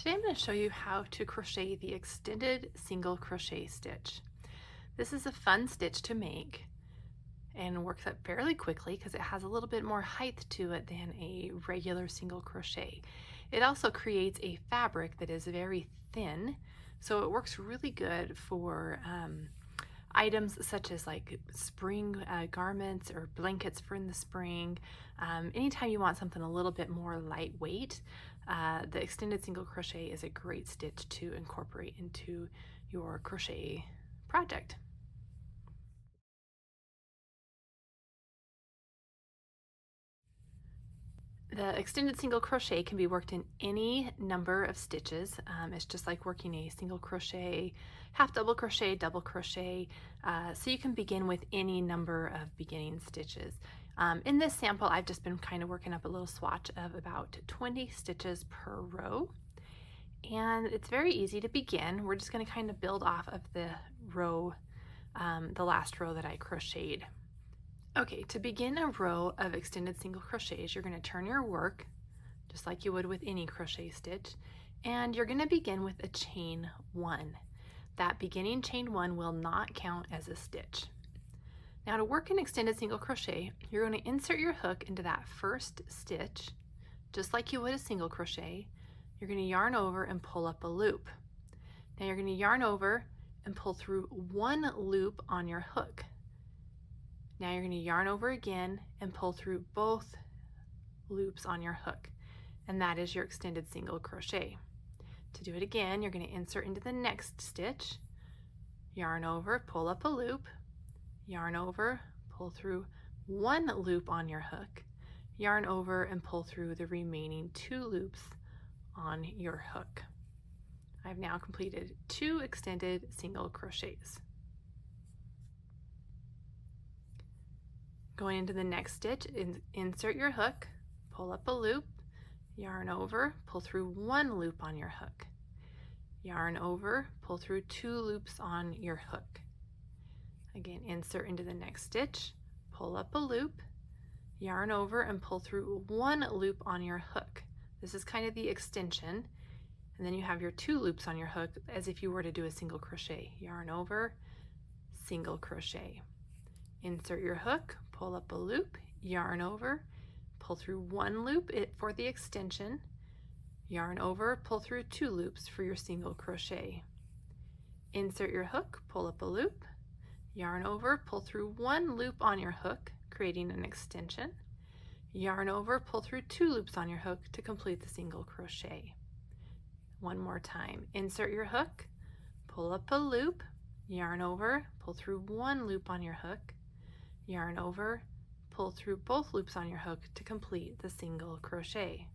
Today I'm going to show you how to crochet the extended single crochet stitch. This is a fun stitch to make and works up fairly quickly because it has a little bit more height to it than a regular single crochet. It also creates a fabric that is very thin, so it works really good for items such as like spring garments or blankets for in the spring. Anytime you want something a little bit more lightweight, the extended single crochet is a great stitch to incorporate into your crochet project. The extended single crochet can be worked in any number of stitches. It's just like working a single crochet, half double crochet, double crochet. So you can begin with any number of beginning stitches. In this sample, I've just been kind of working up a little swatch of about 20 stitches per row. And it's very easy to begin. We're just going to kind of build off of the row, the last row that I crocheted. Okay, to begin a row of extended single crochets, you're going to turn your work just like you would with any crochet stitch, and you're going to begin with a chain 1. That beginning chain 1 will not count as a stitch. Now to work an extended single crochet, you're going to insert your hook into that first stitch just like you would a single crochet. You're going to yarn over and pull up a loop. Now you're going to yarn over and pull through one loop on your hook. Now you're going to yarn over again and pull through both loops on your hook, and that is your extended single crochet. To do it again, you're going to insert into the next stitch, yarn over, pull up a loop, yarn over, pull through one loop on your hook, yarn over and pull through the remaining 2 loops on your hook. I've now completed 2 extended single crochets. Going into the next stitch, insert your hook, pull up a loop, yarn over, pull through one loop on your hook, yarn over, pull through 2 loops on your hook. Again, insert into the next stitch, pull up a loop, yarn over and pull through one loop on your hook. This is kind of the extension, and then you have your 2 loops on your hook as if you were to do a single crochet. Yarn over, single crochet. Insert your hook, pull up a loop, yarn over, pull through one loop for the extension, yarn over, pull through 2 loops for your single crochet. Insert your hook, pull up a loop, yarn over, pull through one loop on your hook, creating an extension, yarn over, pull through 2 loops on your hook to complete the single crochet. One more time. Insert your hook, pull up a loop, yarn over, pull through one loop on your hook, yarn over, pull through both loops on your hook to complete the single crochet.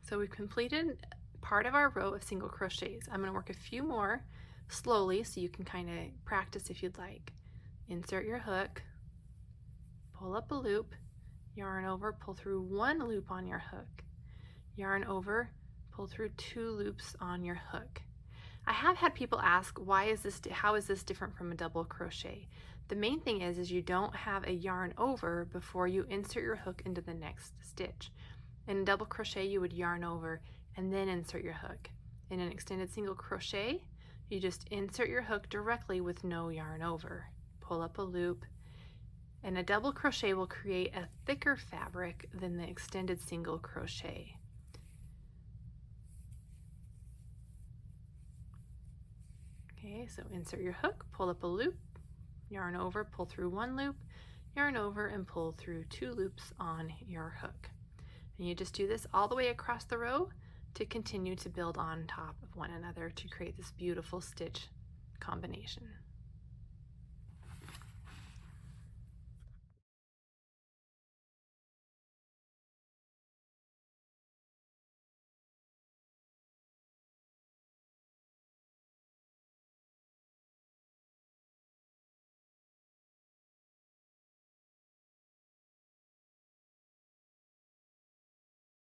So we've completed part of our row of single crochets. I'm going to work a few more slowly so you can kind of practice if you'd like. Insert your hook, pull up a loop, yarn over, pull through one loop on your hook, yarn over, pull through 2 loops on your hook. I have had people ask, how is this different from a double crochet? The main thing is you don't have a yarn over before you insert your hook into the next stitch. In a double crochet, you would yarn over and then insert your hook. In an extended single crochet, you just insert your hook directly with no yarn over. Pull up a loop, and a double crochet will create a thicker fabric than the extended single crochet. Okay, so insert your hook, pull up a loop, yarn over, pull through one loop, yarn over and pull through 2 loops on your hook. And you just do this all the way across the row to continue to build on top of one another to create this beautiful stitch combination.